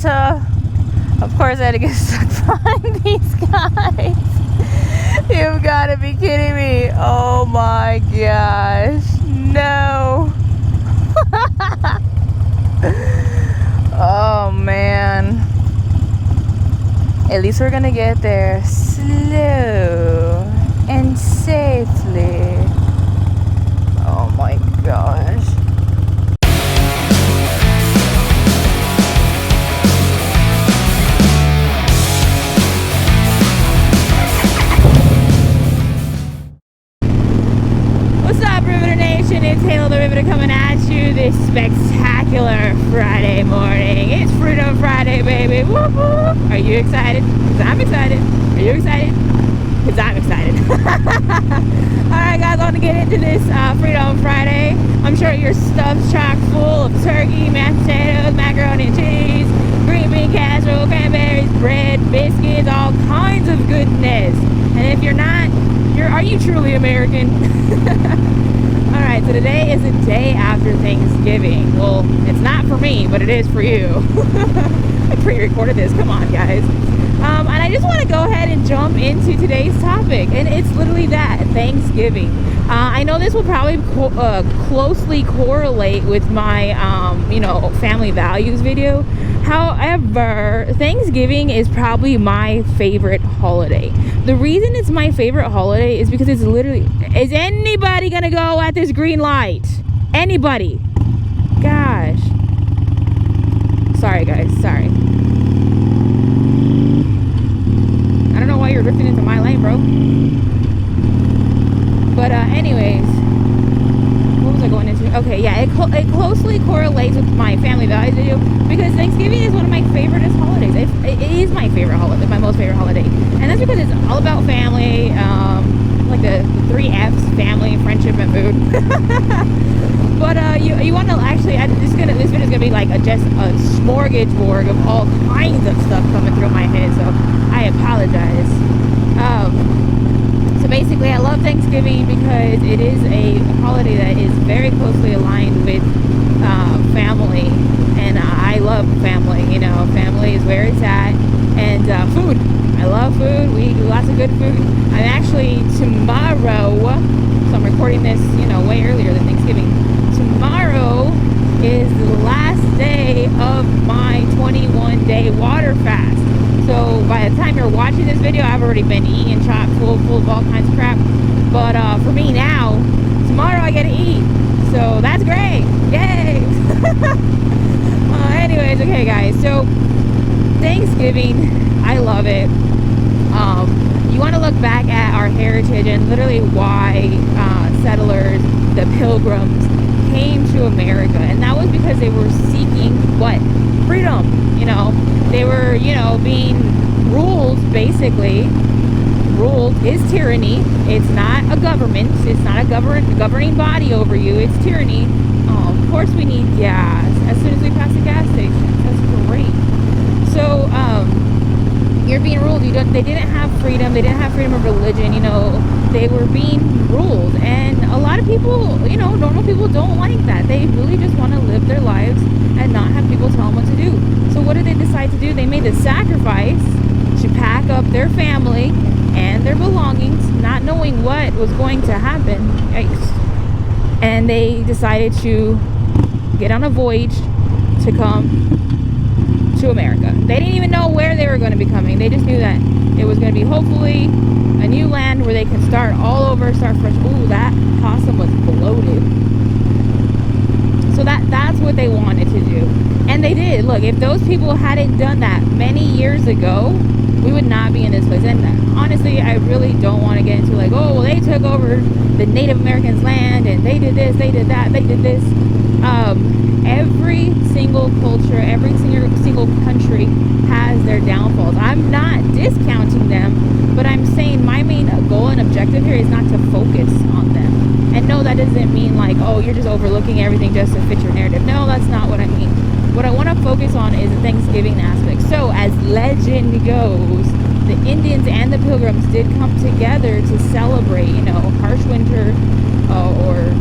Delta. Of course, I had to get stuck behind these guys. You've got to be kidding me. Oh my gosh. No. Oh man. At least we're gonna get there slow and safely. Oh my gosh. It's Halo the Riveter coming at you this spectacular Friday morning. It's Freedom Friday, baby. Whoop, whoop. Are you excited? Because I'm excited. Are you excited? Because I'm excited. Alright guys, I want to get into this Freedom Friday. I'm sure your stuff's chock full of turkey, mashed potatoes, macaroni and cheese, green bean casserole, cranberries, bread, biscuits, all kinds of goodness. And if you're not, are you truly American? Alright, so today is the day after Thanksgiving. Well, it's not for me, but it is for you. I pre-recorded this, come on guys. And I just want to go ahead and jump into today's topic. And it's literally that, Thanksgiving. I know this will probably closely correlate with my, family values video. However, Thanksgiving is probably my favorite holiday. The reason it's my favorite holiday is because it's literally... Is anybody gonna go at this green light? Anybody? Gosh. Sorry, guys. Sorry. I don't know why you're drifting into my lane, bro. But anyways... What was I going into? Okay, yeah, it closely correlates with my family values video because Thanksgiving is one of my favorite holidays. It is my favorite holiday, my most favorite holiday, and that's because it's all about family, like the 3 F's: family, friendship, and food. But you want to actually, this video is gonna be like just a smorgasbord of all kinds of stuff coming through my head, so I apologize. So basically, I love Thanksgiving because it is a holiday that is very closely aligned with family, and I love family. You know, family is where it's at, and food. I love food. We eat lots of good food. I'm actually tomorrow, so I'm recording this, way earlier than Thanksgiving. Tomorrow is the last day of my 21-day water fast. So by the time you're watching this video, I've already been eating chock full of all kinds of crap. But for me now, tomorrow I get to eat. So that's great. Yay! Anyways, okay guys, so Thanksgiving, I love it. You want to look back at our heritage and literally why settlers, the pilgrims, came to America. And that was because they were seeking what? Freedom. They were, being ruled, basically. Ruled is tyranny. It's not a government. It's not a governing body over you. It's tyranny. Of course we need gas as soon as we pass the gas station. That's great. So, you're being ruled. They didn't have freedom. They didn't have freedom of religion. They were being ruled. And a lot of people, normal people don't like that. They really just want to live their lives and not have people tell them what to do. So what did they decide to do? They made the sacrifice to pack up their family and their belongings, not knowing what was going to happen. Yikes. And they decided to get on a voyage to come to America. They didn't even know where they were going to be coming. They just knew that it was going to be hopefully a new land where they can start all over, start fresh. Ooh, that possum was bloated. So that's what they wanted to do. And they did. Look, if those people hadn't done that many years ago, we would not be in this place. And honestly, I really don't want to get into like, oh, well, they took over the Native Americans' land and they did this, they did that, they did this. Every single culture, every single country has their downfalls. I'm not discounting them, but I'm saying my main goal and objective here is not to focus on them. And no, that doesn't mean like, oh, you're just overlooking everything just to fit your narrative. No, that's not what I mean. What I want to focus on is the Thanksgiving aspect. So, as legend goes, the Indians and the Pilgrims did come together to celebrate, harsh winter, or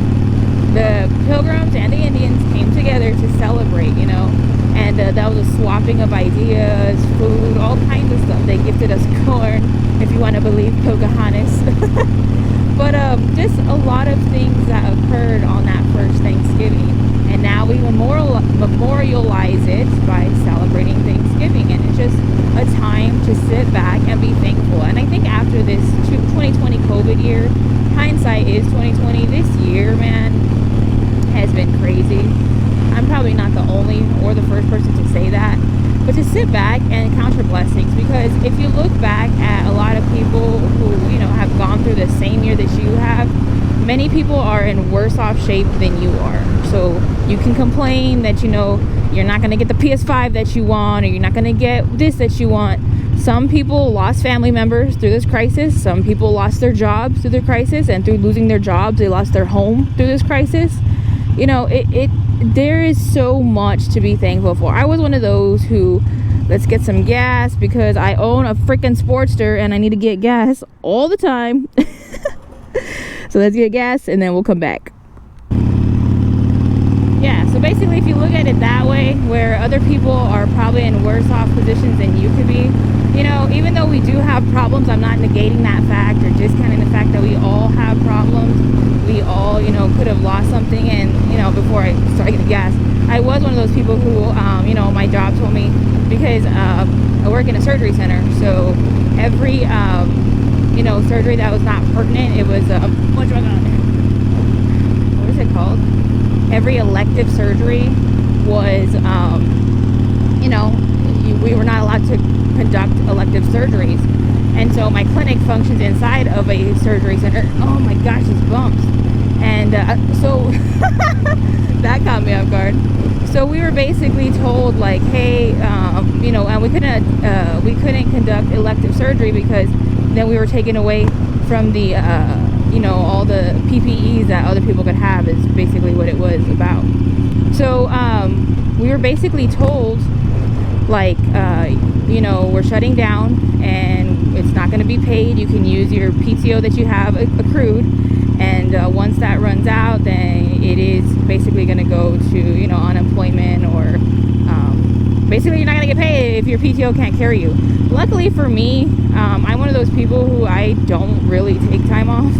the Pilgrims and the Indians came together to celebrate, and and that was a swapping of ideas, food, all kinds of stuff. They gifted us corn, if you want to believe Pocahontas. But just a lot of things that occurred on that first Thanksgiving, and now we memorialize it by celebrating Thanksgiving, and it's just a time to sit back and be thankful. And I think after this 2020 COVID year, hindsight is 2020. This year, man, has been crazy. I'm probably not the only or the first person to say that, but to sit back and count your blessings, because if you look back at a lot of people who, you know, have gone through the same year that you have, many people are in worse off shape than you are. So you can complain that, you know, you're not going to get the PS5 that you want, or you're not going to get this that you want. Some people lost family members through this crisis. Some people lost their jobs through the crisis, and through losing their jobs, they lost their home through this crisis. You know, there is so much to be thankful for. I was one of those who, let's get some gas, because I own a freaking Sportster and I need to get gas all the time. So let's get gas and then we'll come back. Yeah, so basically if you look at it that way, where other people are probably in worse off positions than you could be, you know, even though we do have problems, I'm not negating that fact or discounting the fact that we all have problems. We all, you know, could have lost something. And, you know, before I started getting gas, I was one of those people who, you know, my job told me, because I work in a surgery center, so every, you know, surgery that was not pertinent, it was, what is it called? Every elective surgery was, you know, we were not allowed to conduct elective surgeries. And so my clinic functions inside of a surgery center. Oh my gosh, these bumps. And so that caught me off guard. So we were basically told, like, hey, you know, and we couldn't conduct elective surgery, because then we were taken away from the, you know, all the PPEs that other people could have, is basically what it was about. So we were basically told, like, you know, we're shutting down and it's not going to be paid. You can use your PTO that you have accrued, and once that runs out, then it is basically going to go to, you know, unemployment, or basically you're not going to get paid if your PTO can't carry you. Luckily for me, I'm one of those people who I don't really take time off,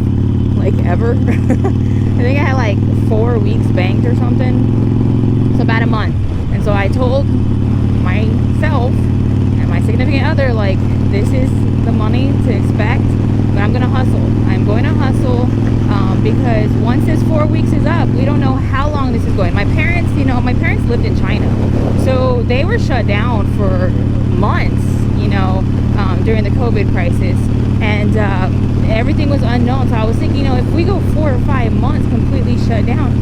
like, ever. I think I had like 4 weeks banked or something, so about a month. And so I told myself and my significant other, like, this is the money to expect, but I'm gonna hustle. I'm going to hustle, because once this 4 weeks is up, we don't know how long this is going. My parents, you know, my parents lived in China, so they were shut down for months, you know, during the COVID crisis, and everything was unknown. So I was thinking, you know, if we go 4 or 5 months completely shut down,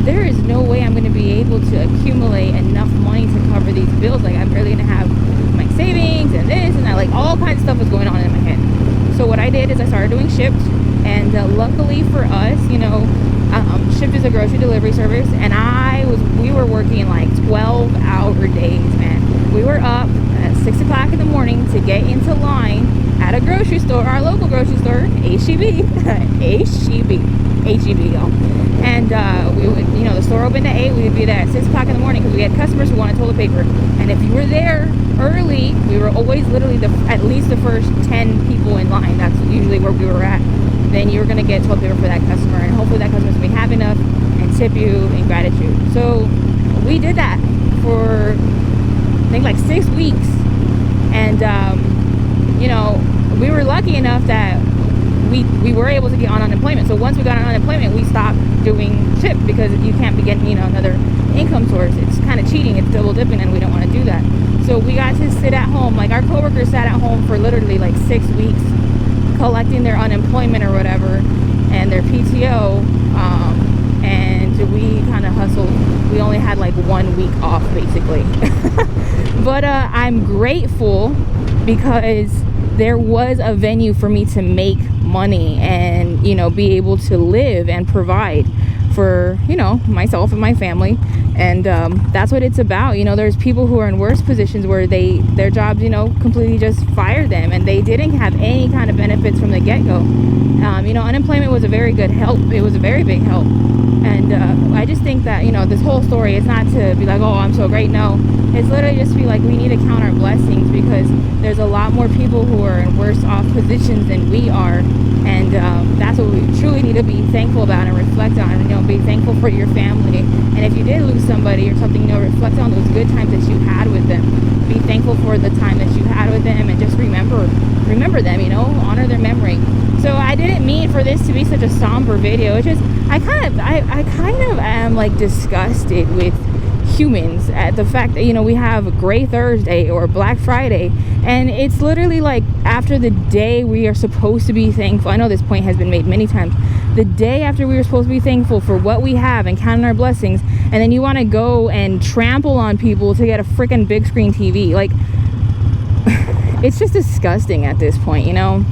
there is no way I'm going to be able to accumulate enough money to cover these bills. Like, I'm barely going to have my savings and this and that. Like, all kinds of stuff was going on in my head. So what I did is I started doing Shipt, and luckily for us, you know, Shipt is a grocery delivery service, and we were working like 12-hour days, man. We were up at 6 o'clock in the morning to get into line at a grocery store, our local grocery store, H-E-B, H-E-B, y'all. And we would, you know, the store opened at 8. We would be there at 6 o'clock in the morning, because we had customers who wanted toilet paper. And if you were there early, we were always literally at least the first 10 people in line. That's usually where we were at. Then you were going to get toilet paper for that customer, and hopefully that customer's going to be happy enough and tip you in gratitude. So we did that for, I think, like 6 weeks. And, you know, we were lucky enough that we were able to get on unemployment. So once we got on unemployment, we stopped doing Shipt, because you can't be getting, you know, another income source. It's kind of cheating. It's double dipping, and we don't want to do that. So we got to sit at home. Like, our coworkers sat at home for literally like 6 weeks collecting their unemployment or whatever, and their PTO, and we kind of hustled. We only had like 1 week off, basically. But I'm grateful, because there was a venue for me to make money and, you know, be able to live and provide for, you know, myself and my family. And that's what it's about. You know, there's people who are in worse positions where their jobs, you know, completely just fired them, and they didn't have any kind of benefits from the get-go. You know, unemployment was a very good help. It was a very big help. And I just think that, you know, this whole story is not to be like, oh, I'm so great. No, it's literally just to be like, we need to count our blessings, because there's a lot more people who are in worse off positions than we are. And that's what we truly need to be thankful about and reflect on. You know, be thankful for your family. And if you did lose somebody or something, you know, reflect on those good times that you had with them. Be thankful for the time that you had with them, and just remember them, you know, honor their memory. So I didn't mean for this to be such a somber video. It's just, I kind of am like disgusted with humans at the fact that, you know, we have Gray Thursday or Black Friday, and it's literally like after the day we are supposed to be thankful. I know this point has been made many times. The day after we were supposed to be thankful for what we have and counting our blessings, and then you want to go and trample on people to get a freaking big screen TV. Like, it's just disgusting at this point, you know.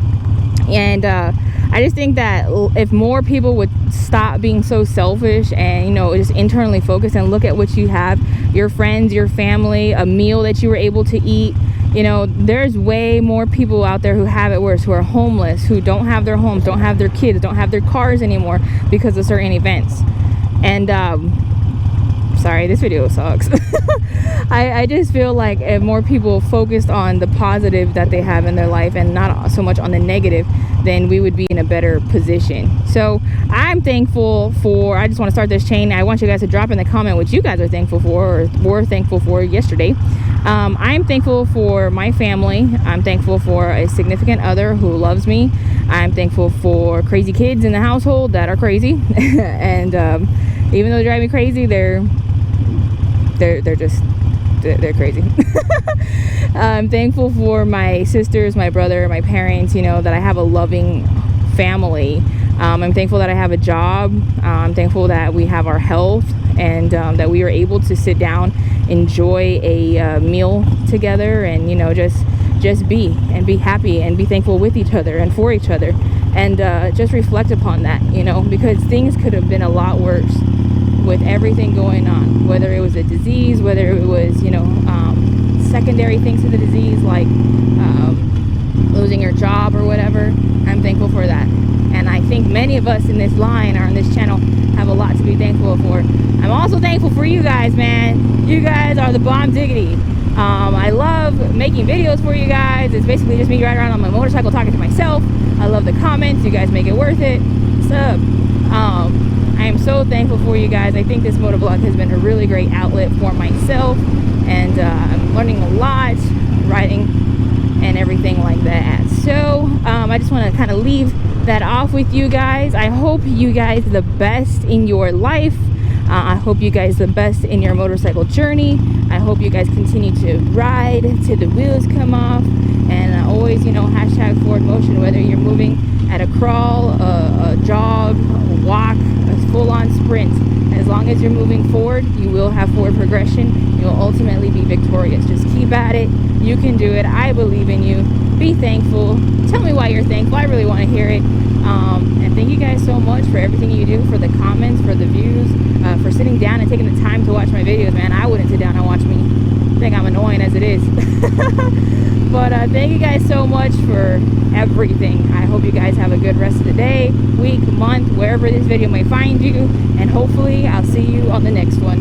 And I just think that if more people would stop being so selfish and, you know, just internally focus and look at what you have, your friends, your family, a meal that you were able to eat. You know, there's way more people out there who have it worse, who are homeless, who don't have their homes, don't have their kids, don't have their cars anymore because of certain events. And sorry, this video sucks. I just feel like if more people focused on the positive that they have in their life and not so much on the negative, then we would be in a better position. So I'm thankful for, I just want to start this chain. I want you guys to drop in the comment what you guys are thankful for or were thankful for yesterday. I'm thankful for my family. I'm thankful for a significant other who loves me. I'm thankful for crazy kids in the household that are crazy. And even though they drive me crazy, they're crazy. I'm thankful for my sisters, my brother, my parents, you know, that I have a loving family. I'm thankful that I have a job. I'm thankful that we have our health, and that we are able to sit down, enjoy a meal together, and, you know, just be happy and be thankful with each other and for each other, and just reflect upon that, you know, because things could have been a lot worse with everything going on, whether it was a disease, whether it was, you know, secondary things to the disease, like losing your job or whatever. I'm thankful for that. And I think many of us in this line or on this channel have a lot to be thankful for. I'm also thankful for you guys, man. You guys are the bomb diggity. I love making videos for you guys. It's basically just me riding around on my motorcycle talking to myself. I love the comments. You guys make it worth it. What's up? I am so thankful for you guys. I think this motovlog has been a really great outlet for myself, and I'm learning a lot, writing and everything like that. So I just want to kind of leave that off with you guys. I hope you guys the best in your life. I hope you guys the best in your motorcycle journey. I hope you guys continue to ride till the wheels come off, and always, you know, hashtag forward motion, whether you're moving at a crawl, a jog, a walk, a full-on sprint. As long as you're moving forward, you will have forward progression. You will ultimately be victorious. Just keep at it. You can do it. I believe in you. Be thankful. Tell me why you're thankful. I really want to hear it. And thank you guys so much for everything you do, for the comments, for the views, for sitting down and taking the time to watch my videos, man. I wouldn't sit down and watch me. I think I'm annoying as it is. But thank you guys so much for everything. I hope you guys have a good rest of the day, week, month, wherever this video may find you. And hopefully I'll see you on the next one.